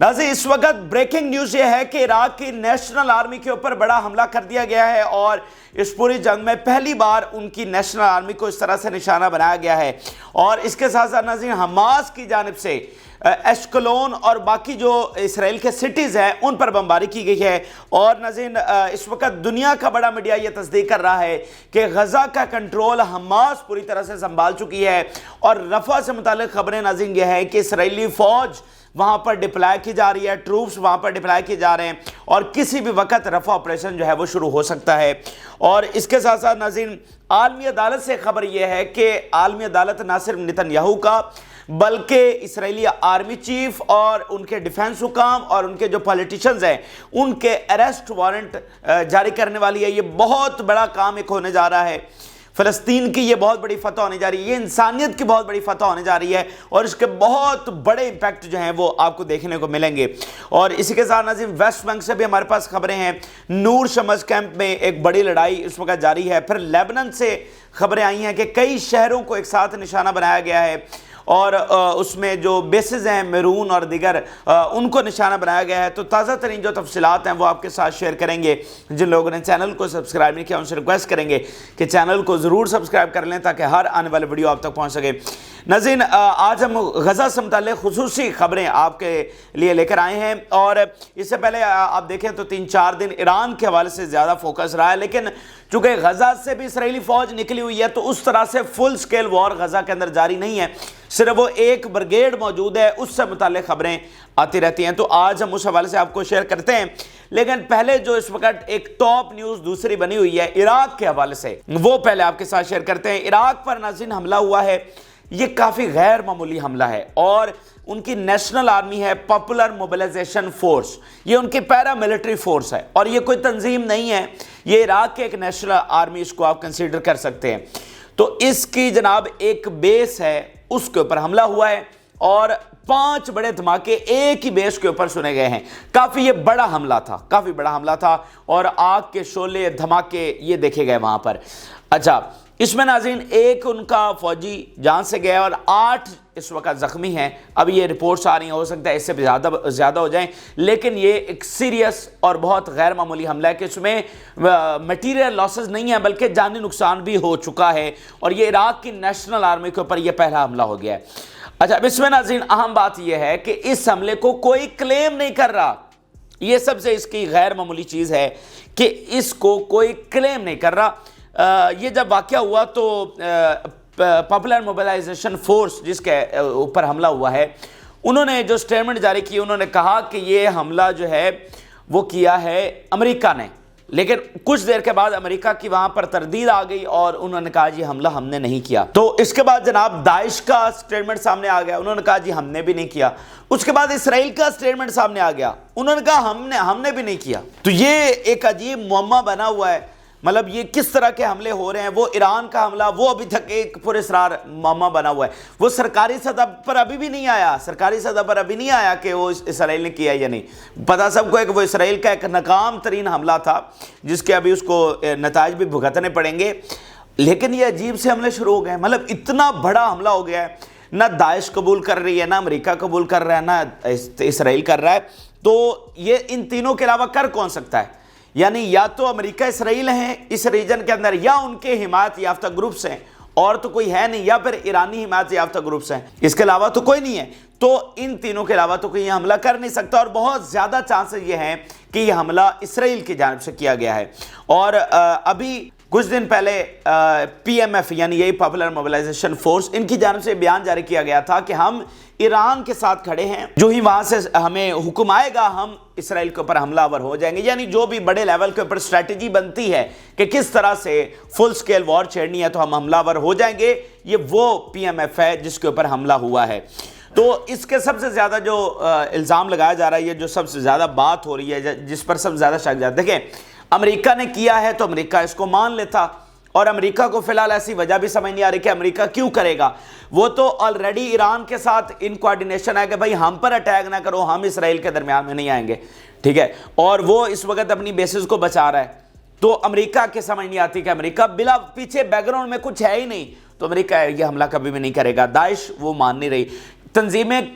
नाज़रीन, इस वक्त ब्रेकिंग न्यूज़ ये है कि इराक की नेशनल आर्मी के ऊपर बड़ा हमला कर दिया गया है और इस पूरी जंग में पहली बार उनकी नेशनल आर्मी को इस तरह से निशाना बनाया गया है। और इसके साथ साथ नाज़रीन, हमास की जानिब से एश्कलोन और बाकी जो इसराइल के सिटीज़ हैं उन पर बमबारी की गई है। और नाज़रीन, इस वक्त दुनिया का बड़ा मीडिया ये तस्दीक कर रहा है कि गज़ा का कंट्रोल हमास पूरी तरह से संभाल चुकी है। और रफ़ा से मुतालिक खबरें नाज़रीन ये हैं कि इसराइली फ़ौज वहाँ पर डिप्लॉय की जा रही है, ट्रूप्स वहाँ पर डिप्लॉय किए जा रहे हैं और किसी भी वक्त रफ़ा ऑपरेशन जो है वो शुरू हो सकता है। और इसके साथ साथ नाज़रीन, आलमी अदालत से खबर यह है कि आलमी अदालत ना सिर्फ नेतन्याहू का बल्कि इसराइली आर्मी चीफ और उनके डिफेंस हुकाम और उनके जो पॉलिटिशियंस हैं उनके अरेस्ट वारंट जारी करने वाली है। ये बहुत बड़ा काम एक होने जा रहा है। फ़लस्तीन की ये बहुत बड़ी फतह होने जा रही है, ये इंसानियत की बहुत बड़ी फतह होने जा रही है और इसके बहुत बड़े इम्पैक्ट जो हैं वो आपको देखने को मिलेंगे। और इसी के साथ नाज़रीन, वेस्ट बैंक से भी हमारे पास खबरें हैं। नूर शमस कैंप में एक बड़ी लड़ाई इस वक्त जारी है। फिर लेबनान से खबरें आई हैं कि कई शहरों को एक साथ निशाना बनाया गया है और उसमें जो बेसिस हैं मेरून और दिगर उनको निशाना बनाया गया है। तो ताज़ा तरीन जो तफसीलात हैं वो आपके साथ शेयर करेंगे। जिन लोगों ने चैनल को सब्सक्राइब नहीं किया उनसे रिक्वेस्ट करेंगे कि चैनल को ज़रूर सब्सक्राइब कर लें ताकि हर आने वाले वीडियो आप तक पहुँच सके। नाज़रीन, आज हम गज़ा से मुताल्लिक़ खुसूसी खबरें आपके लिए लेकर आए हैं। और इससे पहले आप देखें तो 3-4 दिन ईरान के हवाले से ज़्यादा फोकस रहा है, लेकिन चूँकि गज़ा से भी इसराइली फ़ौज निकली हुई है तो उस तरह से फुल स्केल वॉर गज़ा के अंदर जारी नहीं है, सिर्फ वो एक ब्रिगेड मौजूद है, उससे मुताल्लिक़ खबरें आती रहती हैं। तो आज हम उस हवाले से आपको शेयर करते हैं। लेकिन पहले जो इस वक्त एक टॉप न्यूज़ दूसरी बनी हुई है इराक के हवाले से, वो पहले आपके साथ शेयर करते हैं। इराक पर नाज़रीन हमला हुआ है, ये काफ़ी गैर मामूली हमला है और उनकी नेशनल आर्मी है पॉपुलर मोबिलाइजेशन फोर्स, ये उनकी पैरा मिलिट्री फोर्स है और ये कोई तंजीम नहीं है, ये इराक के एक नेशनल आर्मी, इसको आप कंसीडर कर सकते हैं। तो इसकी जनाब एक बेस है, उसके ऊपर हमला हुआ है और 5 बड़े धमाके एक ही बेस के ऊपर सुने गए हैं। काफ़ी ये बड़ा हमला था, काफ़ी बड़ा हमला था और आग के शोले धमाके ये देखे गए वहाँ पर। अच्छा, इसमें नाज़रीन एक उनका फौजी जान से गया और 8 इस वक्त ज़ख्मी हैं। अब ये रिपोर्ट्स आ रही हैं, हो सकता है इससे ज़्यादा हो जाएं, लेकिन ये एक सीरियस और बहुत गैर मामूली हमला है कि इसमें मटीरियल लॉसेस नहीं है बल्कि जानी नुकसान भी हो चुका है और ये इराक की नेशनल आर्मी के ऊपर ये पहला हमला हो गया है। अच्छा, अब इसमें नाज़रीन अहम बात यह है कि इस हमले को कोई क्लेम नहीं कर रहा। ये सबसे इसकी गैर मामूली चीज़ है कि इसको कोई क्लेम नहीं कर रहा। ये जब वाक़या हुआ तो पॉपुलर मोबिलाइजेशन फोर्स जिसके ऊपर हमला हुआ है, उन्होंने जो स्टेटमेंट जारी की, उन्होंने कहा कि ये हमला जो है वो किया है अमेरिका ने, लेकिन कुछ देर के बाद अमेरिका की वहाँ पर तरदीद आ गई और उन्होंने कहा जी हमला हमने नहीं किया। तो इसके बाद जनाब दाइश का स्टेटमेंट सामने आ गया, उन्होंने कहा जी हमने भी नहीं किया। उसके बाद इसराइल का स्टेटमेंट सामने आ गया, उन्होंने कहा हमने भी नहीं किया। तो ये एक अजीब मुअम्मा बना हुआ है, मतलब ये किस तरह के हमले हो रहे हैं। वो ईरान का हमला वो अभी तक एक पुरस्रार मामा बना हुआ है, वो सरकारी सतह पर अभी भी नहीं आया, सरकारी सतह पर अभी नहीं आया कि वो इसराइल ने किया या नहीं। पता सबको है कि वो इसराइल का एक नाकाम तरीन हमला था जिसके अभी उसको नताइज भी भुगतने पड़ेंगे। लेकिन ये अजीब से हमले शुरू हो गए, मतलब इतना बड़ा हमला हो गया है, ना दाइश कबूल कर रही है, ना अमेरिका कबूल कर रहा है, ना इसराइल कर रहा है। तो ये इन तीनों के अलावा कर कौन सकता है? यानी या तो अमेरिका इसराइल हैं इस रीजन के अंदर, या उनके हिमायत याफ्ता ग्रुप्स हैं और तो कोई है नहीं, या फिर ईरानी हिमायत याफ्ता ग्रुप्स हैं, इसके अलावा तो कोई नहीं है। तो इन तीनों के अलावा तो कोई हमला कर नहीं सकता और बहुत ज़्यादा चांसेस ये हैं कि यह हमला इसराइल की जानिब से किया गया है। और अभी कुछ दिन पहले PMF यानी यही पॉपुलर मोबिलाइजेशन फोर्स, इनकी जानिब से बयान जारी किया गया था कि हम ईरान के साथ खड़े हैं, जो ही वहाँ से हमें हुक्म आएगा हम इसराइल के ऊपर हमलावर हो जाएंगे। यानी जो भी बड़े लेवल के ऊपर स्ट्रेटजी बनती है कि किस तरह से फुल स्केल वॉर छेड़नी है तो हम हमलावर हो जाएंगे, ये वो PMF है जिसके ऊपर हमला हुआ है। तो इसके सबसे ज़्यादा जो इल्ज़ाम लगाया जा रहा है, ये जो सबसे ज़्यादा बात हो रही है, जिस पर सबसे ज़्यादा शक जाता है, देखें अमेरिका ने किया है तो अमेरिका इसको मान लेता और अमेरिका को फिलहाल ऐसी वजह भी समझ नहीं आ रही कि अमेरिका क्यों करेगा। वो तो ऑलरेडी ईरान के साथ इन कोऑर्डिनेशन है कि भाई हम पर अटैक ना करो, हम इसराइल के दरमियान में नहीं आएंगे, ठीक है। और वो इस वक्त अपनी बेसिस को बचा रहा है। तो अमेरिका के समझ नहीं आती कि अमेरिका बिला पीछे बैकग्राउंड में कुछ है ही नहीं, तो अमेरिका ये हमला कभी भी नहीं करेगा। दाइश वो मान नहीं रही, तंजीमें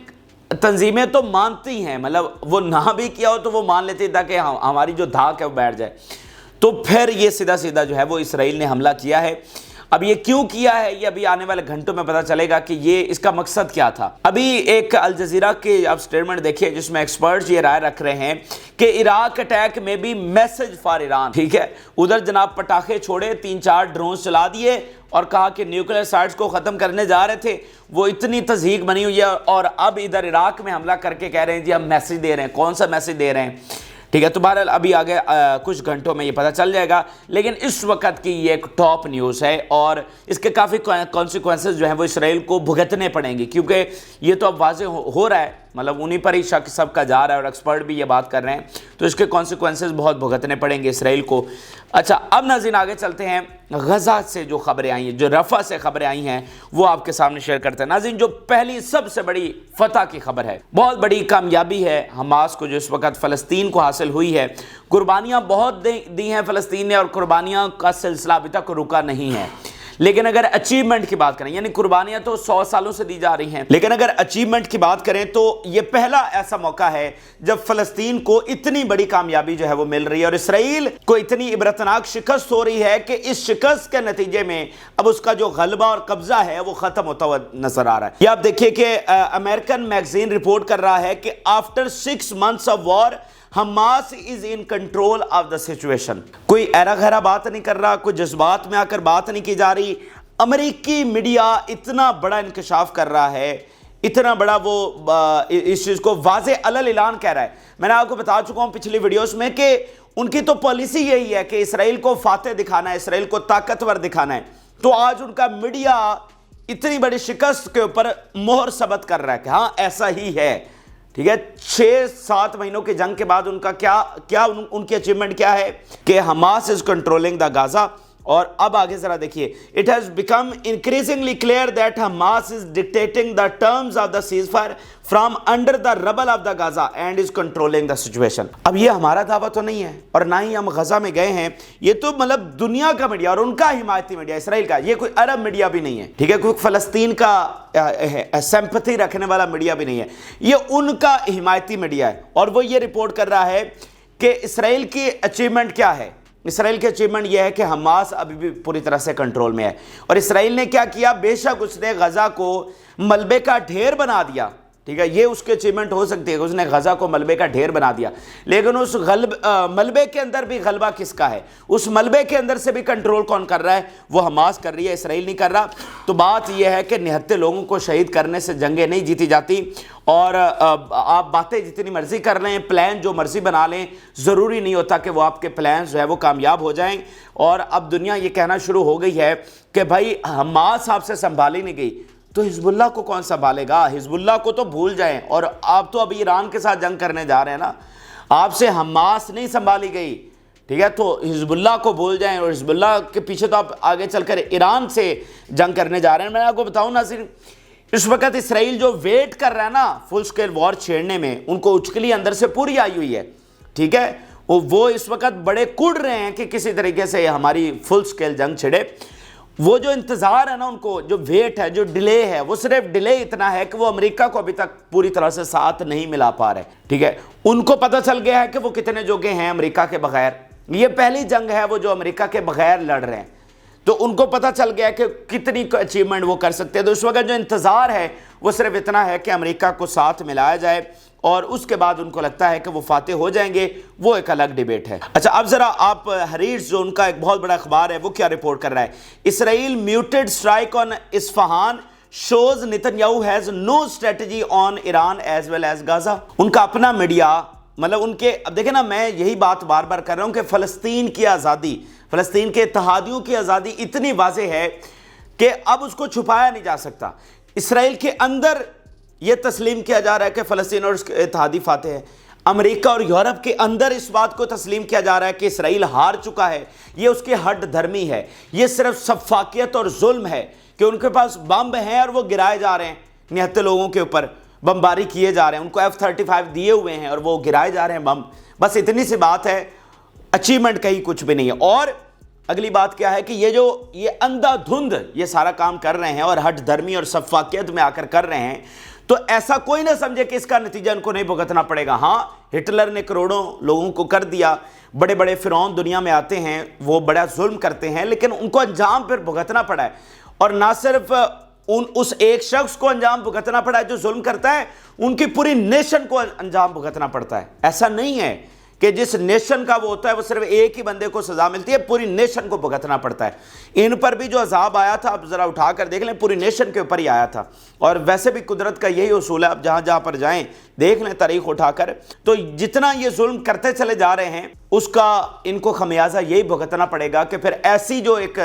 तंजीमें तो मानती हैं, मतलब वो ना भी किया हो तो वो मान लेती ताकि हमारी जो धाक है वो बैठ जाए। तो फिर ये सीधा सीधा जो है वो इसराइल ने हमला किया है। अब ये क्यों किया है ये अभी आने वाले घंटों में पता चलेगा कि ये इसका मकसद क्या था। अभी एक अल जजीरा के आप स्टेटमेंट देखिए जिसमें एक्सपर्ट्स ये राय रख रहे हैं कि इराक अटैक में भी मैसेज फॉर ईरान, ठीक है। उधर जनाब पटाखे छोड़े, 3-4 ड्रोन चला दिए और कहा कि न्यूक्लियर साइट्स को ख़त्म करने जा रहे थे, वो इतनी तज़हीक बनी हुई है और अब इधर इराक में हमला करके कह रहे हैं जी हम मैसेज दे रहे हैं। कौन सा मैसेज दे रहे हैं, ठीक है। तो बहरहाल अभी आगे कुछ घंटों में ये पता चल जाएगा, लेकिन इस वक्त की ये एक टॉप न्यूज़ है और इसके काफ़ी कॉन्सिक्वेंसेस जो हैं वो इसराइल को भुगतने पड़ेंगे, क्योंकि ये तो अब वाज़े हो रहा है, मतलब उन्हीं पर ही शक सबका जा रहा है और एक्सपर्ट भी ये बात कर रहे हैं, तो इसके कॉन्सिक्वेंसेस बहुत भुगतने पड़ेंगे इसराइल को। अच्छा, अब नाज़रीन आगे चलते हैं, गज़ा से जो खबरें आई हैं, जो रफ़ा से खबरें आई हैं वो आपके सामने शेयर करते हैं। नाज़रीन, जो पहली सबसे बड़ी फतह की खबर है, बहुत बड़ी कामयाबी है हमास को जो इस वक्त फ़लस्तीन को हासिल हुई है। कुर्बानियाँ बहुत दी हैं फ़लस्तीन ने और कुर्बानियाँ का सिलसिला अभी तक रुका नहीं है। लेकिन अगर अचीवमेंट की बात करें, यानी कुर्बानियां तो 100 सालों से दी जा रही हैं, लेकिन अगर अचीवमेंट की बात करें तो ये पहला ऐसा मौका है जब फ़लस्तीन को इतनी बड़ी कामयाबी जो है वो मिल रही है और इसराइल को इतनी इबरतनाक शिकस्त हो रही है कि इस शिकस्त के नतीजे में अब उसका जो गलबा और कब्जा है वो खत्म होता हुआ नजर आ रहा है। ये आप देखिए कि अमेरिकन मैगजीन रिपोर्ट कर रहा है कि after 6 months of war Hamas is in control of the situation. कोई ऐरा गहरा बात नहीं कर रहा, कोई जज्बात में आकर बात नहीं की जा रही। अमेरिकी मीडिया इतना बड़ा इंकशाफ कर रहा है, इतना बड़ा वो इस चीज को वाज़े अलल ऐलान कह रहा है। मैंने आपको बता चुका हूं पिछली वीडियोस में कि उनकी तो पॉलिसी यही है कि इसराइल को फातेह दिखाना है, इसराइल को ताकतवर दिखाना है। तो आज उनका मीडिया इतनी बड़ी शिकस्त के ऊपर मोहर सबत कर रहा है कि हाँ ऐसा ही है, ठीक है। 6-7 महीनों की जंग के बाद उनका उनकी अचीवमेंट क्या है कि Hamas is controlling the Gaza. और अब आगे जरा देखिए, it has become increasingly clear that Hamas is dictating the terms of the ceasefire from under the rubble of the Gaza and is controlling the situation. अब ये हमारा दावा तो नहीं है और ना ही हम गजा में गए हैं, ये तो मतलब दुनिया का मीडिया और उनका हिमायती मीडिया इसराइल का, ये कोई अरब मीडिया भी नहीं है, ठीक है। कोई फलस्तीन का सिंपैथी रखने वाला मीडिया भी नहीं है, ये उनका हिमायती मीडिया है। और वो ये रिपोर्ट कर रहा है कि इसराइल की अचीवमेंट क्या है। इसराइल की अचीवमेंट यह है कि हमास अभी भी पूरी तरह से कंट्रोल में है। और इसराइल ने क्या किया, बेशक उसने गजा को मलबे का ढेर बना दिया, ठीक है, ये उसकी अचीवमेंट हो सकती है कि उसने गजा को मलबे का ढेर बना दिया, लेकिन उस मलबे के अंदर भी गलबा किसका है, उस मलबे के अंदर से भी कंट्रोल कौन कर रहा है, वो हमास कर रही है, इसराइल नहीं कर रहा। तो बात यह है कि निहत्ते लोगों को शहीद करने से जंगें नहीं जीती जाती। और आप बातें जितनी मर्जी कर लें, प्लान जो मर्जी बना लें, ज़रूरी नहीं होता कि वो आपके प्लान जो है वो कामयाब हो जाएं। और अब दुनिया ये कहना शुरू हो गई है कि भाई हमास आपसे संभाली नहीं गई तो हिजबुल्लाह को कौन संभालेगा, हिजबुल्लाह को तो भूल जाएं। और आप तो अभी ईरान के साथ जंग करने जा रहे हैं ना, आपसे हमास नहीं संभाली गई, ठीक है, तो हिजबुल्लाह को भूल जाएं। और हिजबुल्लाह के पीछे तो आप आगे चलकर ईरान से जंग करने जा रहे हैं। मैं आपको बताऊं ना, सिर्फ इस वक्त इसराइल जो वेट कर रहा है ना फुल स्केल वॉर छेड़ने में, उनको उचकली अंदर से पूरी आई हुई है, ठीक है। वो इस वक्त बड़े कुड़ रहे हैं कि किसी तरीके से हमारी फुल स्केल जंग छिड़े। वो जो इंतज़ार है ना, उनको जो वेट है, जो डिले है, वो सिर्फ डिले इतना है कि वो अमेरिका को अभी तक पूरी तरह से साथ नहीं मिला पा रहे, ठीक है। उनको पता चल गया है कि वो कितने जोगे हैं अमेरिका के बगैर। ये पहली जंग है वो जो अमेरिका के बगैर लड़ रहे हैं, तो उनको पता चल गया कि कितनी अचीवमेंट वो कर सकते हैं। तो इस वक्त जो इंतज़ार है वो सिर्फ इतना है कि अमेरिका को साथ मिलाया जाए और उसके बाद उनको लगता है कि वो फातेह हो जाएंगे, वो एक अलग डिबेट है। अच्छा, अब जरा आप हरीश जो उनका एक बहुत बड़ा अखबार है वो क्या रिपोर्ट कर रहा है, Israel muted strike on Isfahan shows Netanyahu has no strategy on Iran as well as Gaza. उनका अपना मीडिया, मतलब उनके, अब देखें ना, मैं यही बात बार बार कर रहा हूं कि फ़लस्तीन की आज़ादी, फ़लस्तीन के इत्तेहादियों की आज़ादी इतनी वाज़ेह है कि अब उसको छुपाया नहीं जा सकता। इसराइल के अंदर यह तस्लीम किया जा रहा है कि फ़लस्तीन और उसके इत्तेहादी फातेह है। अमेरिका और यूरोप के अंदर इस बात को तस्लीम किया जा रहा है कि इसराइल हार चुका है, ये उसकी हड धर्मी है, ये सिर्फ सफाकियत और जुल्म है कि उनके पास बम हैं और वो गिराए जा रहे हैं, निहत्ते लोगों के ऊपर बमबारी किए जा रहे हैं, उनको F-35 दिए हुए हैं और वो गिराए जा रहे हैं बम। बस इतनी सी बात है, अचीवमेंट कहीं कुछ भी नहीं है। और अगली बात क्या है कि ये अंधाधुंध ये सारा काम कर रहे हैं और हट धर्मी और सफाकियत में आकर कर रहे हैं, तो ऐसा कोई ना समझे कि इसका नतीजा उनको नहीं भुगतना पड़ेगा। हाँ, हिटलर ने करोड़ों लोगों को कर दिया, बड़े बड़े फिरौन दुनिया में आते हैं, वो बड़ा जुल्म करते हैं, लेकिन उनको अंजाम फिर भुगतना पड़ा है। और ना सिर्फ उस एक शख्स को अंजाम भुगतना पड़ा है जो जुल्म करता है, उनकी पूरी नेशन को अंजाम भुगतना पड़ता है। ऐसा नहीं है कि जिस नेशन का वो होता है वो सिर्फ एक ही बंदे को सजा मिलती है, पूरी नेशन को भुगतना पड़ता है। इन पर भी जो अजाब आया था, आप जरा उठाकर देख लें, पूरी नेशन के ऊपर ही आया था। और वैसे भी कुदरत का यही उसूल है, आप जहां जहां पर जाएं देख लें तारीख उठाकर, तो जितना ये जुल्म करते चले जा रहे हैं उसका इनको खमियाजा यही भुगतना पड़ेगा कि फिर ऐसी जो एक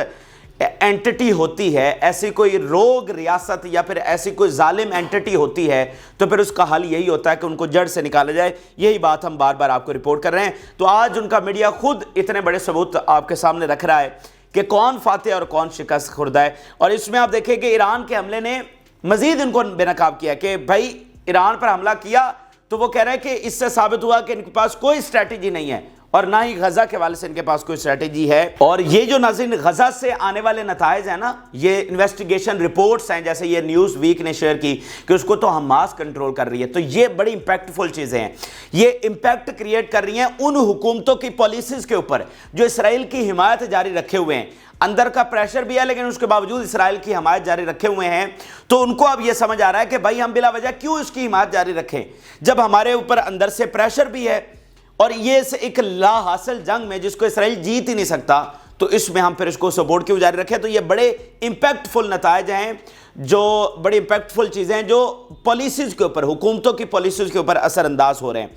एंटिटी होती है, ऐसी कोई रोग रियासत या फिर ऐसी कोई जालिम एंटिटी होती है, तो फिर उसका हल यही होता है कि उनको जड़ से निकाला जाए। यही बात हम बार बार आपको रिपोर्ट कर रहे हैं। तो आज उनका मीडिया खुद इतने बड़े सबूत आपके सामने रख रहा है कि कौन फातेह और कौन शिकस्त खुर्दा है। और इसमें आप देखें कि ईरान के हमले ने मजीद इनको बेनकाब किया कि भाई ईरान पर हमला किया, तो वो कह रहे हैं कि इससे साबित हुआ कि इनके पास कोई स्ट्रैटेजी नहीं है और ना ही गजा के वाले से इनके पास कोई स्ट्रैटेजी है। और ये जो नाज़रीन गजा से आने वाले नताइज हैं ना, ये इन्वेस्टिगेशन रिपोर्ट्स हैं, जैसे ये न्यूज़ वीक ने शेयर की कि उसको तो हमास कंट्रोल कर रही है, तो ये बड़ी इंपैक्टफुल चीज़ें हैं। ये इंपैक्ट क्रिएट कर रही हैं उन हुकूमतों की पॉलिसीज़ के ऊपर जो इसराइल की हिमायत जारी रखे हुए हैं। अंदर का प्रेशर भी है, लेकिन उसके बावजूद इसराइल की हिमायत जारी रखे हुए हैं। तो उनको अब यह समझ आ रहा है कि भाई हम बिला वजह क्यों इसकी हिमायत जारी रखें, जब हमारे ऊपर अंदर से प्रेशर भी है। और ये एक ला हासिल जंग में जिसको इसराइल जीत ही नहीं सकता, तो इसमें हम फिर इसको सपोर्ट क्यों जारी रखें। तो ये बड़े इंपैक्टफुल नताइज हैं, जो बड़ी इंपैक्टफुल चीज़ें हैं जो पॉलिसीज़ के ऊपर, हुकूमतों की पॉलिसीज़ के ऊपर असरअंदाज हो रहे हैं।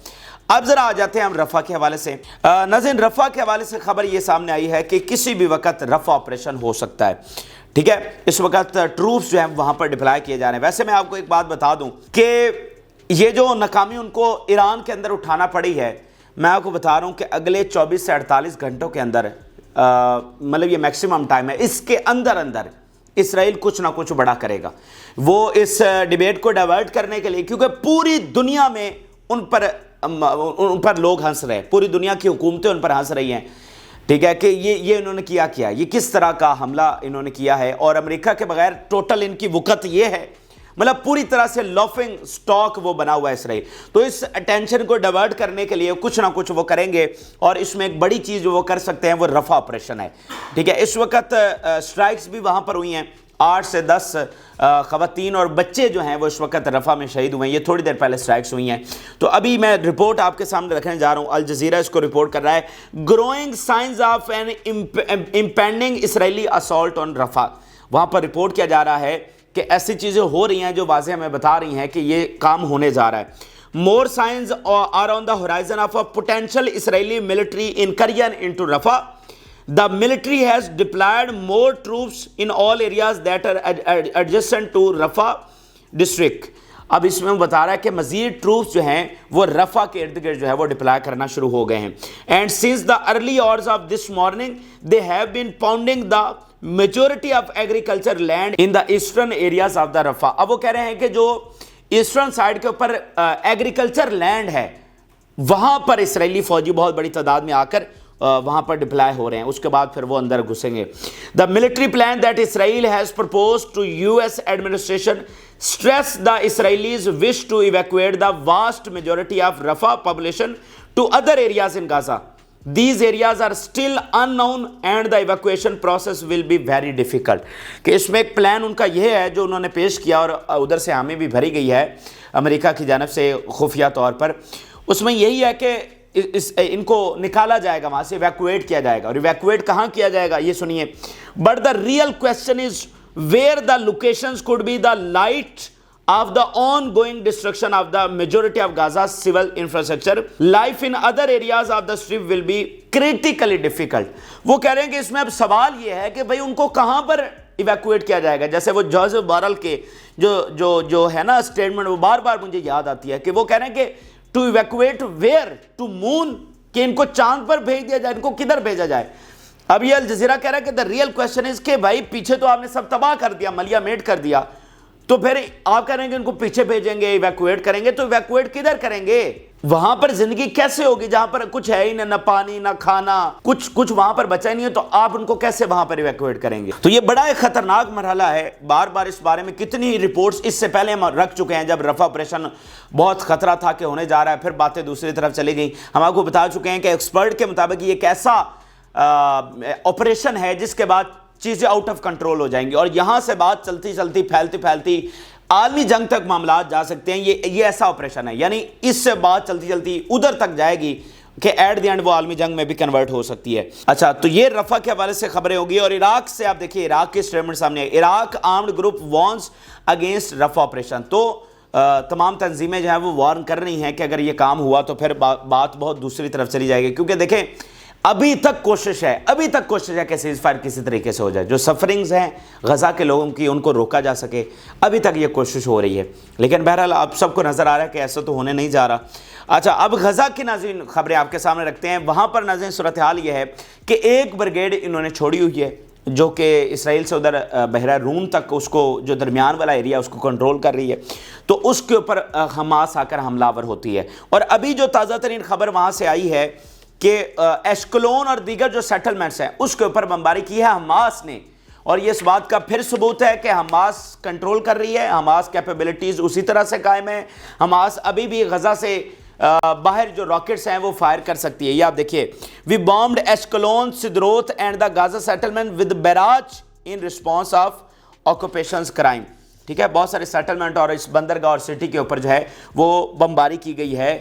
अब ज़रा आ जाते हैं हम रफ़ा के हवाले से। नाज़रीन, रफ़ा के हवाले से खबर ये सामने आई है कि किसी भी वक्त रफ़ा ऑपरेशन हो सकता है। ठीक है, इस वक्त ट्रूप्स जो हैं वहाँ पर डिप्लॉय किए जा रहे हैं। वैसे मैं आपको एक बात बता दूँ कि ये जो नाकामी उनको ईरान के अंदर उठाना पड़ी है, मैं आपको बता रहा हूँ कि अगले 24 से 48 घंटों के अंदर, मतलब ये मैक्सिमम टाइम है, इसके अंदर अंदर इसराइल कुछ ना कुछ बड़ा करेगा। वो इस डिबेट को डाइवर्ट करने के लिए, क्योंकि पूरी दुनिया में उन पर लोग हंस रहे हैं, पूरी दुनिया की हुकूमतें उन पर हंस रही हैं। ठीक है, कि ये इन्होंने किया, ये किस तरह का हमला इन्होंने किया है। और अमेरिका के बगैर टोटल इनकी वक़्त ये है, मतलब पूरी तरह से लॉफिंग स्टॉक वो बना हुआ है इसराइल। तो इस अटेंशन को डाइवर्ट करने के लिए कुछ ना कुछ वो करेंगे, और इसमें एक बड़ी चीज़ जो वो कर सकते हैं वो रफ़ा ऑपरेशन है। ठीक है, इस वक्त स्ट्राइक्स भी वहाँ पर हुई हैं, 8 से 10 ख़वातीन और बच्चे जो हैं वो इस वक्त रफ़ा में शहीद हुए हैं। ये थोड़ी देर पहले स्ट्राइक्स हुई हैं। तो अभी मैं रिपोर्ट आपके सामने रखने जा रहा हूँ, अल जज़ीरा इसको रिपोर्ट कर रहा है, growing signs of an impending Israeli assault on Rafah. वहाँ पर रिपोर्ट किया जा रहा है कि ऐसी चीज़ें हो रही हैं जो वाज़े हमें बता रही हैं कि ये काम होने जा रहा है। More signs are on the horizon of a potential Israeli military incursion into Rafah. The military has deployed more troops in all areas that are adjacent to Rafah district. अब इसमें वो बता रहा है कि मज़ीद ट्रूप्स जो हैं वो रफ़ा के इर्द गिर्द जो है वो डिप्लॉय करना शुरू हो गए हैं। And since the early hours of this morning they have been pounding the majority of agriculture land in the eastern areas of the Rafah. अब वो कह रहे हैं कि जो ईस्टर्न साइड के ऊपर एग्रीकल्चर लैंड है, वहां पर इसराइली फौजी बहुत बड़ी तादाद में आकर वहां पर डिप्लॉय हो रहे हैं। उसके बाद फिर वो अंदर घुसेंगे। The military plan that Israel has proposed to US administration stress the Israelis wish to evacuate the vast majority of Rafah population to other areas in Gaza. These areas are still unknown and the evacuation process will be very difficult। कि इसमें एक plan उनका यह है जो उन्होंने पेश किया, और उधर से हामी भी भरी गई है अमेरिका की जानब से खुफिया तौर पर। उसमें यही है कि इनको निकाला जाएगा, वहाँ से इवैक्यूएट किया जाएगा। और इवैक्यूएट कहाँ किया जाएगा ये सुनिए। But the real question is where the locations could be the light of the ongoing destruction of the majority of Gaza's civil infrastructure. Life in other areas of the strip will be critically difficult। वो कह रहे हैं कि इसमें अब सवाल ये है कि भाई उनको कहाँ पर इवैक्यूएट किया जाएगा। जैसे वो जोसेफ बोरेल के जो है ना स्टेटमेंट, वो बार बार मुझे याद आती है कि वो कह रहे हैं कि to evacuate where, to moon, कि इनको चांद पर भेज दिया जाए, इनको किधर भेजा जाए। अब ये अल जज़ीरा कह रहा है कि द रियल क्वेश्चन इज कि भाई पीछे तो आपने सब तबाह कर दिया, मलिया मेट कर दिया, तो फिर आप करेंगे इनको पीछे भेजेंगे, इवैक्यूएट करेंगे, तो इवैक्यूएट किधर करेंगे? وہاں پر زندگی کیسے ہوگی جہاں پر کچھ ہے ہی نہ پانی نہ کھانا، کچھ وہاں پر بچا ہی نہیں ہے، تو آپ ان کو کیسے وہاں پر ایویکویٹ کریں گے؟ تو یہ بڑا ایک خطرناک مرحلہ ہے. بار بار اس بارے میں کتنی رپورٹس اس سے پہلے ہم رکھ چکے ہیں، جب رفح آپریشن بہت خطرہ تھا کہ ہونے جا رہا ہے، پھر باتیں دوسری طرف چلی گئیں. ہم آپ کو بتا چکے ہیں کہ ایکسپرٹ کے مطابق یہ ایک ایسا آپریشن ہے جس کے بعد چیزیں آؤٹ آف کنٹرول ہو جائیں گی، اور یہاں سے بات چلتی چلتی پھیلتی عالمی جنگ تک معاملات جا سکتے ہیں. یہ ایسا آپریشن ہے، یعنی اس سے بات چلتی چلتی ادھر تک جائے گی کہ ایٹ دی اینڈ وہ عالمی جنگ میں بھی کنورٹ ہو سکتی ہے. اچھا، تو یہ رفح کے حوالے سے خبریں ہوگی. اور عراق سے آپ دیکھیے، عراق کی سٹیٹمنٹ سامنے ہے. Iraq armed group warns against Rafah operation. تو تمام تنظیمیں جو ہیں وہ وارن کر رہی ہیں کہ اگر یہ کام ہوا تو پھر بات بہت دوسری طرف چلی جائے گی. کیونکہ دیکھیں، ابھی تک کوشش ہے کہ سیز فائر کسی طریقے سے ہو جائے، جو سفرنگز ہیں غزہ کے لوگوں کی ان کو روکا جا سکے. ابھی تک یہ کوشش ہو رہی ہے، لیکن بہرحال آپ سب کو نظر آ رہا ہے کہ ایسا تو ہونے نہیں جا رہا. اچھا، اب غزہ کی ناظرین خبریں آپ کے سامنے رکھتے ہیں. وہاں پر ناظرین صورتحال یہ ہے کہ ایک بریگیڈ انہوں نے چھوڑی ہوئی ہے جو کہ اسرائیل سے ادھر بحیرہ روم تک اس کو، جو درمیان والا ایریا اس کو کنٹرول کر رہی ہے. تو اس کے اوپر حماس آ کر حملہ آور ہوتی ہے. اور ابھی جو تازہ ترین خبر وہاں سے آئی ہے کہ ایشکلون اور دیگر جو سیٹلمنٹس ہیں اس کے اوپر بمباری کی ہے حماس نے. اور یہ اس بات کا پھر ثبوت ہے کہ حماس کنٹرول کر رہی ہے، حماس کیپیبلٹیز اسی طرح سے قائم ہیں. حماس ابھی بھی غزہ سے باہر جو راکٹس ہیں وہ فائر کر سکتی ہے. یہ آپ دیکھیے، we bombed Ashkelon, Sderot and the Gaza settlement with barrage in response of occupations crime. ٹھیک ہے، بہت سارے سیٹلمنٹ اور اس بندرگاہ اور سٹی کے اوپر جو ہے وہ بمباری کی گئی ہے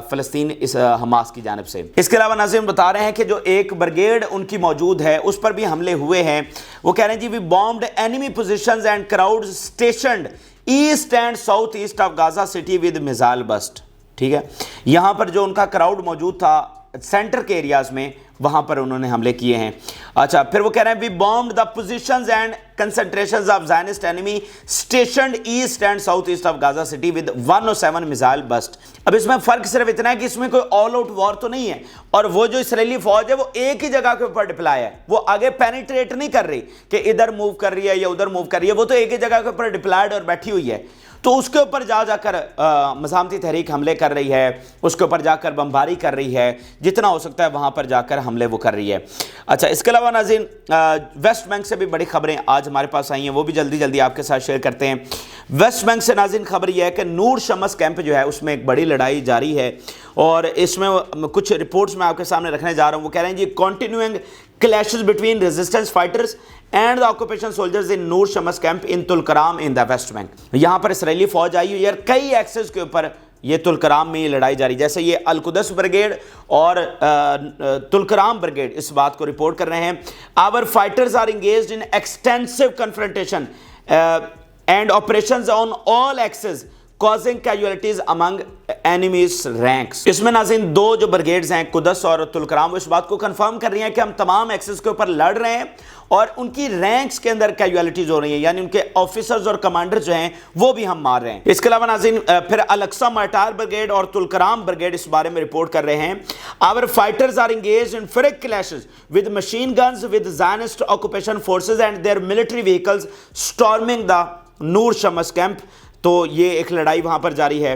فلسطین اس حماس کی جانب سے. اس کے علاوہ ناظرین بتا رہے ہیں کہ جو ایک بریگیڈ ان کی موجود ہے اس پر بھی حملے ہوئے ہیں. وہ کہہ رہے ہیں جی، we bombed enemy positions and crowds stationed east and south east of Gaza city with missile burst. ٹھیک ہے، یہاں پر جو ان کا کراؤڈ موجود تھا سینٹر کے ایریاز میں، وہاں پر انہوں نے حملے کیے ہیں. اچھا، پھر وہ کہہ رہے ہیں we bombed the positions and concentrations of Zionist enemy stationed east and south east of Gaza city with 107 missile burst. اب اس میں فرق صرف اتنا ہے کہ اس میں کوئی آل آؤٹ وار تو نہیں ہے، اور وہ جو اسرائیلی فوج ہے وہ ایک ہی جگہ کے اوپر ڈپلائی ہے، وہ آگے پینیٹریٹ نہیں کر رہی کہ ادھر موو کر رہی ہے یا ادھر موو کر رہی ہے، وہ تو ایک ہی جگہ کے اوپر ڈپلائیڈ اور بیٹھی ہوئی ہے. تو اس کے اوپر جا کر مزاحمتی تحریک حملے کر رہی ہے، اس کے اوپر جا کر بمباری کر رہی ہے، جتنا ہو سکتا ہے وہاں پر جا کر حملے وہ کر رہی ہے. اچھا، اس کے علاوہ ناظرین ویسٹ بینک سے بھی بڑی خبریں آج ہمارے پاس آئی ہیں، وہ بھی جلدی آپ کے ساتھ شیئر کرتے ہیں. ویسٹ بینک سے ناظرین خبر یہ ہے کہ نور شمس کیمپ جو ہے اس میں ایک بڑی لڑائی جاری ہے، اور اس میں کچھ رپورٹس میں آپ کے سامنے رکھنے جا رہا ہوں. وہ کہہ رہے ہیں جی، continuing clashes between resistance fighters and the occupation soldiers in Nur Shams camp in Tulkarm in the West Bank. یہاں پر اسرائیلی فوج آئی ہوئی ہے، کئی ایکسس کے اوپر یہ تلکرام میں یہ لڑائی جاری، جیسے یہ القدس بریگیڈ اور تلکرام بریگیڈ اس بات کو رپورٹ کر رہے ہیں. our fighters are engaged in extensive confrontation and operations on all axes causing casualties among enemies ranks. اس میں ناظرین دو جو بریگیڈز ہیں قدس اور تلکرام، وہ اس بات کو کنفرم کر رہی ہیں کہ ہم تمام ایکسس کے اوپر لڑ رہے ہیں اور ان کی رینکس کے اندر کیجوالٹیز ہو رہی ہیں، یعنی ان کے آفیسرز اور کمانڈر جو ہیں وہ بھی ہم مار رہے ہیں. اس کے علاوہ ناظرین پھر الاقصی مارٹار بریگیڈ اور تلکرام بریگیڈ اس بارے میں رپورٹ کر رہے ہیں. our fighters are engaged in frequent clashes with machine guns with Zionist occupation forces and their military vehicles storming the Noor Shams camp. تو یہ ایک لڑائی وہاں پر جاری ہے.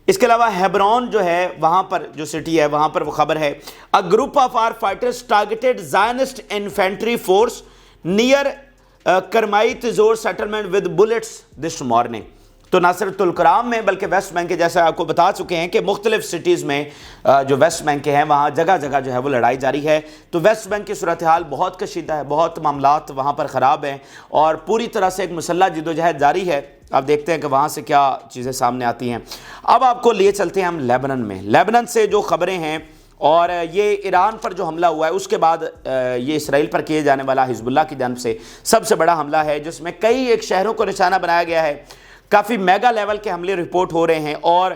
اس کے علاوہ ہیبرون جو ہے وہاں پر جو سٹی ہے وہاں پر وہ خبر ہے a group of our fighters targeted Zionist infantry force near کرمائت زور settlement with bullets this morning. تو نہ صرف تلکرام میں بلکہ ویسٹ بینک کے، جیسا آپ کو بتا چکے ہیں کہ مختلف سٹیز میں جو ویسٹ بینک کے ہیں وہاں جگہ جگہ جو ہے وہ لڑائی جاری ہے. تو ویسٹ بینک کی صورتحال بہت کشیدہ ہے، بہت معاملات وہاں پر خراب ہیں اور پوری طرح سے ایک مسلح جدوجہد جاری ہے. آپ دیکھتے ہیں کہ وہاں سے کیا چیزیں سامنے آتی ہیں. اب آپ کو لیے چلتے ہیں ہم لیبنن میں. لیبنن سے جو خبریں ہیں، اور یہ ایران پر جو حملہ ہوا ہے اس کے بعد یہ اسرائیل پر کیے جانے والا حزب اللہ کی جانب سے سب سے بڑا حملہ ہے، جس میں کئی ایک شہروں کو نشانہ بنایا گیا ہے. کافی میگا لیول کے حملے رپورٹ ہو رہے ہیں، اور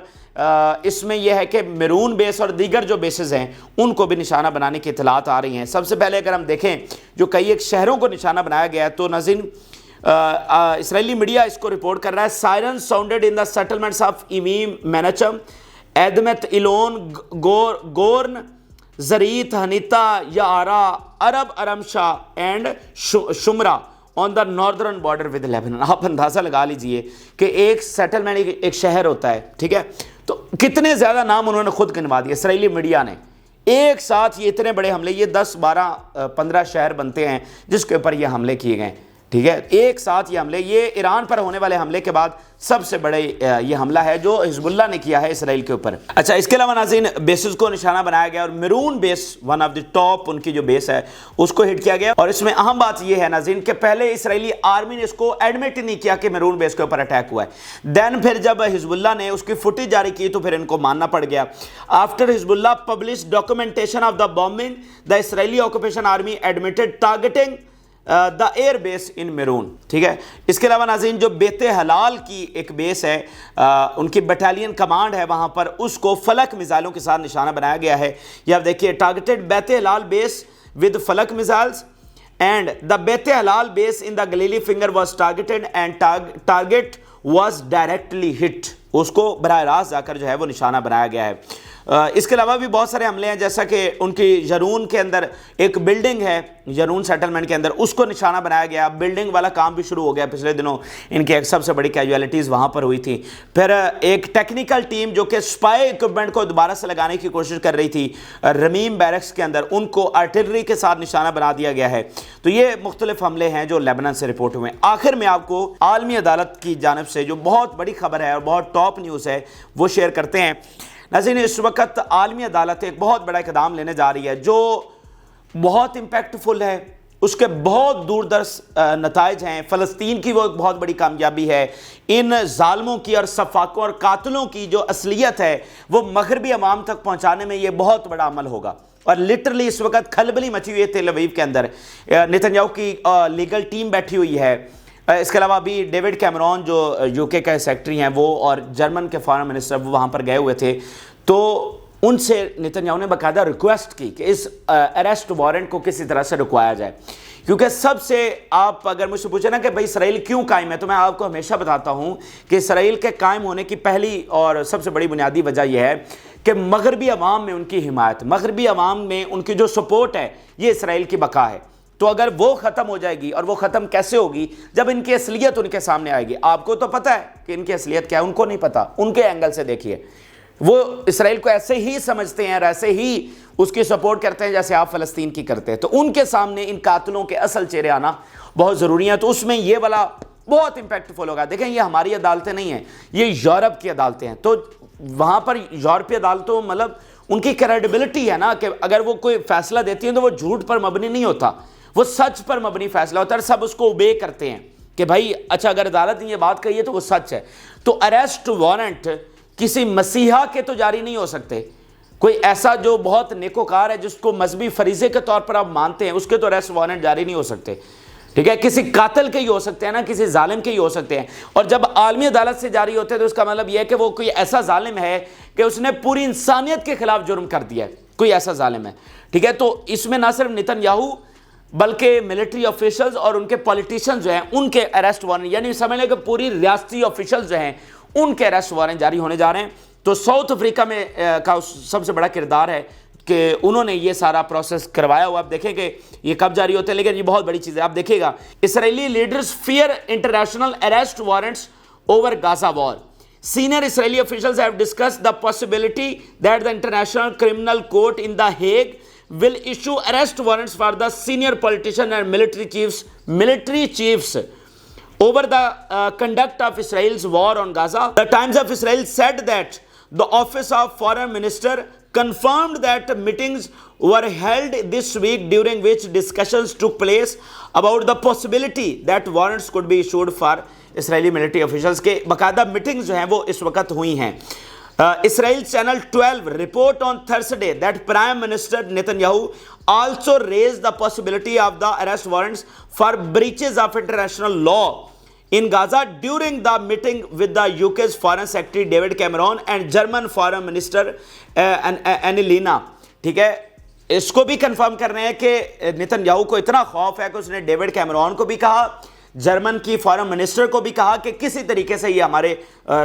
اس میں یہ ہے کہ میرون بیس اور دیگر جو بیسز ہیں ان کو بھی نشانہ بنانے کی اطلاعات آ رہی ہیں. سب سے پہلے اگر ہم دیکھیں جو کئی ایک شہروں کو نشانہ بنایا گیا ہے، تو ناظرین اسرائیلی میڈیا اس کو رپورٹ کر رہا ہے siren sounded in the settlements of Emim Menachem Adamit Eilon Goren Zarit Hanita Yaara Arab Aramsha and Shomera on the northern border with Lebanon. آپ اندازہ لگا لیجئے کہ ایک سیٹلمنٹ ایک شہر ہوتا ہے، ٹھیک ہے، تو کتنے زیادہ نام انہوں نے خود گنوا دیے اسرائیلی میڈیا نے. ایک ساتھ یہ اتنے بڑے حملے, یہ 10 12 15 شہر بنتے ہیں جس کے اوپر یہ حملے کیے گئے, ٹھیک ہے, ایک ساتھ یہ حملے, یہ ایران پر ہونے والے حملے کے بعد سب سے بڑے یہ حملہ ہے جو حزب اللہ نے کیا ہے اسرائیل کے اوپر. اچھا, اس کے علاوہ ناظرین بیسز کو نشانہ بنایا گیا اور maroon base one of the top in کی جو بیس ہے اس کو ہٹ کیا گیا. اور اس میں اہم بات یہ ہے ناظرین کہ پہلے اسرائیلی آرمی نے اس کو ایڈمٹ ہی نہیں کیا کہ میرون بیس کے اوپر اٹیک ہوا ہے. دین پھر جب حزب اللہ نے اس کی فوٹیج جاری کی تو پھر ان کو ماننا پڑ گیا. After Hezbollah publish documentation of the bombing, the Israeli occupation army admitted targeting the air base in Meron, ٹھیک ہے. اس کے علاوہ ناظرین جو بیت حلال کی ایک بیس ہے, ان کی بٹالین کمانڈ ہے وہاں پر, اس کو فلک میزائلوں کے ساتھ نشانہ بنایا گیا ہے. یہ آپ دیکھیے, targeted Beit Hillel base with Falaq missiles and the Beit Hillel base in the Galilee finger was targeted and target was directly hit, اس کو براہ راست جا کر جو ہے وہ نشانہ بنایا گیا ہے. اس کے علاوہ بھی بہت سارے حملے ہیں, جیسا کہ ان کی جرون کے اندر ایک بلڈنگ ہے, جرون سیٹلمنٹ کے اندر, اس کو نشانہ بنایا گیا. بلڈنگ والا کام بھی شروع ہو گیا پچھلے دنوں, ان کی ایک سب سے بڑی کیجویلٹیز وہاں پر ہوئی تھی. پھر ایک ٹیکنیکل ٹیم جو کہ اسپائی ایکوپمنٹ کو دوبارہ سے لگانے کی کوشش کر رہی تھی رمیم بیرکس کے اندر, ان کو آرٹلری کے ساتھ نشانہ بنا دیا گیا ہے. تو یہ مختلف حملے ہیں جو لیبنان سے رپورٹ ہوئے ہیں. آخر میں آپ کو عالمی عدالت کی جانب سے جو بہت بڑی خبر ہے اور بہت ٹاپ نیوز ہے وہ شیئر کرتے ہیں. ناظرین, اس وقت عالمی عدالت ایک بہت بڑا اقدام لینے جا رہی ہے جو بہت امپیکٹفل ہے, اس کے بہت دور دراز نتائج ہیں. فلسطین کی وہ ایک بہت بڑی کامیابی ہے. ان ظالموں کی اور سفاکوں اور قاتلوں کی جو اصلیت ہے وہ مغربی عوام تک پہنچانے میں یہ بہت بڑا عمل ہوگا. اور لٹرلی اس وقت کھلبلی مچی ہوئی ہے تیل اویو کے اندر. نیتن یاہو کی لیگل ٹیم بیٹھی ہوئی ہے. اس کے علاوہ بھی ڈیوڈ کیمرون جو یو کے کا سیکٹری ہیں وہ, اور جرمن کے فارن منسٹر وہ وہاں پر گئے ہوئے تھے. تو ان سے نیتن یاہو نے باقاعدہ ریکویسٹ کی کہ اس اریسٹ وارنٹ کو کسی طرح سے رکوایا جائے, کیونکہ سب سے آپ اگر مجھ سے پوچھیں نا کہ بھائی اسرائیل کیوں قائم ہے, تو میں آپ کو ہمیشہ بتاتا ہوں کہ اسرائیل کے قائم ہونے کی پہلی اور سب سے بڑی بنیادی وجہ یہ ہے کہ مغربی عوام میں ان کی حمایت, مغربی عوام میں ان کی جو سپورٹ ہے, یہ اسرائیل کی بقا ہے. تو اگر وہ ختم ہو جائے گی, اور وہ ختم کیسے ہوگی, جب ان کی اصلیت ان کے سامنے آئے گی. آپ کو تو پتہ ہے کہ ان کی اصلیت کیا ہے, ان کو نہیں پتہ. ان کے اینگل سے دیکھیے, وہ اسرائیل کو ایسے ہی سمجھتے ہیں اور ایسے ہی اس کی سپورٹ کرتے ہیں جیسے آپ فلسطین کی کرتے ہیں. تو ان کے سامنے ان قاتلوں کے اصل چہرے آنا بہت ضروری ہے. تو اس میں یہ والا بہت امپیکٹفل ہوگا. دیکھیں, یہ ہماری عدالتیں نہیں ہیں, یہ یورپ کی عدالتیں ہیں. تو وہاں پر یورپی عدالتوں مطلب ان کی کریڈیبلٹی ہے نا, کہ اگر وہ کوئی فیصلہ دیتی ہیں تو وہ جھوٹ پر مبنی نہیں ہوتا, وہ سچ پر مبنی فیصلہ ہوتا ہے. سب اس کو اوبے کرتے ہیں کہ بھائی اچھا اگر عدالت نے یہ بات کہی ہے تو وہ سچ ہے. تو اریسٹ وارنٹ کسی مسیحا کے تو جاری نہیں ہو سکتے. کوئی ایسا جو بہت نیکوکار ہے, جس کو مذہبی فریضے کے طور پر آپ مانتے ہیں, اس کے تو اریسٹ وارنٹ جاری نہیں ہو سکتے. ٹھیک ہے, کسی قاتل کے ہی ہو سکتے ہیں نا, کسی ظالم کے ہی ہو سکتے ہیں. اور جب عالمی عدالت سے جاری ہوتے ہیں تو اس کا مطلب یہ ہے کہ وہ کوئی ایسا ظالم ہے کہ اس نے پوری انسانیت کے خلاف جرم کر دیا ہے, کوئی ایسا ظالم ہے. ٹھیک ہے, تو اس میں نہ صرف نیتن یاہو بلکہ ملٹری آفیشلز اور ان کے پولیٹیشنز جو ہیں ان کے اریسٹ وارنٹ, یعنی سمجھ لیں کہ پوری ریاستی آفیشلز جو ہیں ان کے اریسٹ وارنٹ جاری ہونے جا رہے ہیں. تو ساؤتھ افریقہ میں کا سب سے بڑا کردار ہے کہ انہوں نے یہ سارا پروسیس کروایا ہوا. آپ دیکھیں کہ یہ کب جاری ہوتے ہیں, لیکن یہ بہت بڑی چیز ہے. آپ دیکھیں گا, Israeli leaders fear international arrest warrants over Gaza war. Senior Israeli officials have discussed the possibility that the International Criminal Court in The Hague will issue arrest warrants for the senior politicians and military chiefs over the conduct of Israel's war on Gaza. The Times of Israel said that the Office of Foreign Minister confirmed that meetings were held this week during which discussions took place about the possibility that warrants could be issued for Israeli military officials کے باقاعدہ meetings جو ہیں وہ اس وقت ہوئی ہیں. اسرائیل channel 12 report on Thursday that Prime Minister Netanyahu also raised the possibility of the arrest warrants for breaches of international law in Gaza during the meeting with the UK's Foreign Secretary David Cameron and German Foreign Minister Annalena. ٹھیک ہے, اس کو بھی confirm کر رہے ہیں کہ Nitin Yahoo کو اتنا خوف ہے کہ اس نے ڈیوڈ کیمرون کو بھی کہا, جرمن کی فارن منسٹر کو بھی کہا کہ کسی طریقے سے یہ ہمارے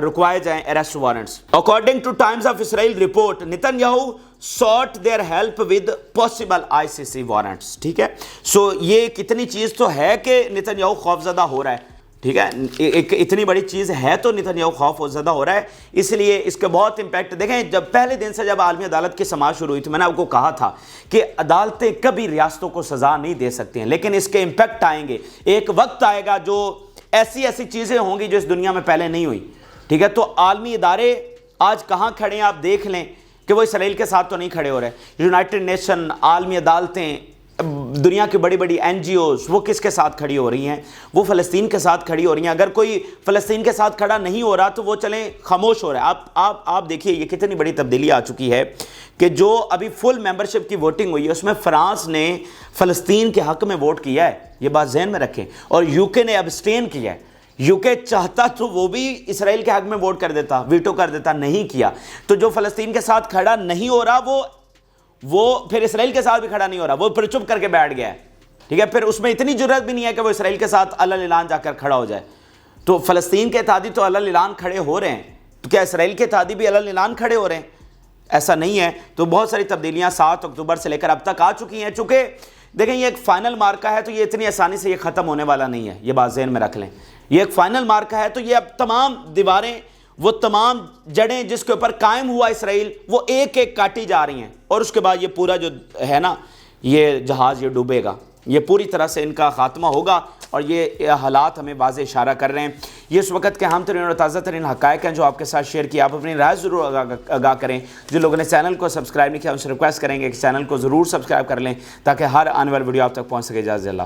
رکوائے جائیں arrest warrants. According to Times of Israel report, Nitin Yahoo sought their help with possible ICC warrants. ٹھیک ہے, سو یہ کتنی چیز تو ہے کہ نیتن یاہو خوف زدہ ہو رہا ہے. ٹھیک ہے، ایک اتنی بڑی چیز ہے تو نتنیاہو خوف و زدہ ہو رہا ہے، اس لیے اس کے بہت امپیکٹ دیکھیں. جب پہلے دن سے جب عالمی عدالت کی سماعت شروع ہوئی تھی، میں نے آپ کو کہا تھا کہ عدالتیں کبھی ریاستوں کو سزا نہیں دے سکتی ہیں، لیکن اس کے امپیکٹ آئیں گے. ایک وقت آئے گا جو ایسی چیزیں ہوں گی جو اس دنیا میں پہلے نہیں ہوئی. ٹھیک ہے، تو عالمی ادارے آج کہاں کھڑے ہیں آپ دیکھ لیں کہ وہ اسرائیل کے ساتھ تو نہیں کھڑے ہو رہے. یونائٹڈ نیشن، عالمی عدالتیں، دنیا کی بڑی بڑی این جی اوز، وہ کس کے ساتھ کھڑی ہو رہی ہیں؟ وہ فلسطین کے ساتھ کھڑی ہو رہی ہیں. اگر کوئی فلسطین کے ساتھ کھڑا نہیں ہو رہا تو وہ چلیں خاموش ہو رہا ہے. آپ دیکھیے یہ کتنی بڑی تبدیلی آ چکی ہے کہ جو ابھی فل ممبرشپ کی ووٹنگ ہوئی ہے اس میں فرانس نے فلسطین کے حق میں ووٹ کیا ہے، یہ بات ذہن میں رکھیں، اور یو کے نے ابسٹین کیا ہے. یو کے چاہتا تو وہ بھی اسرائیل کے حق میں ووٹ کر دیتا، ویٹو کر دیتا، نہیں کیا. تو جو فلسطین کے ساتھ کھڑا نہیں ہو رہا وہ پھر اسرائیل کے ساتھ بھی کھڑا نہیں ہو رہا، وہ پھر چپ کر کے بیٹھ گیا ہے. ٹھیک ہے، پھر اس میں اتنی جرات بھی نہیں ہے کہ وہ اسرائیل کے ساتھ علی الاعلان جا کر کھڑا ہو جائے. تو فلسطین کے اتحادی تو علی الاعلان کھڑے ہو رہے ہیں، تو کیا اسرائیل کے اتحادی بھی علی الاعلان کھڑے ہو رہے ہیں؟ ایسا نہیں ہے. تو بہت ساری تبدیلیاں 7 اکتوبر سے لے کر اب تک آ چکی ہیں. چونکہ دیکھیں یہ ایک فائنل مارکہ ہے تو یہ اتنی آسانی سے یہ ختم ہونے والا نہیں ہے، یہ بات ذہن میں رکھ لیں. یہ ایک فائنل مارکہ ہے تو یہ اب تمام دیواریں، وہ تمام جڑیں جس کے اوپر قائم ہوا اسرائیل، وہ ایک ایک کاٹی جا رہی ہیں، اور اس کے بعد یہ پورا جو ہے نا یہ جہاز یہ ڈوبے گا، یہ پوری طرح سے ان کا خاتمہ ہوگا. اور یہ حالات ہمیں واضح اشارہ کر رہے ہیں. یہ اس وقت کے اہم ترین اور تازہ ترین حقائق ہیں جو آپ کے ساتھ شیئر کیا. آپ اپنی رائے ضرور آگاہ کریں. جو لوگوں نے چینل کو سبسکرائب نہیں کیا ان سے ریکویسٹ کریں گے کہ چینل کو ضرور سبسکرائب کر لیں تاکہ ہر آنے والی ویڈیو آپ تک پہنچ سکے. اجازت اللہ.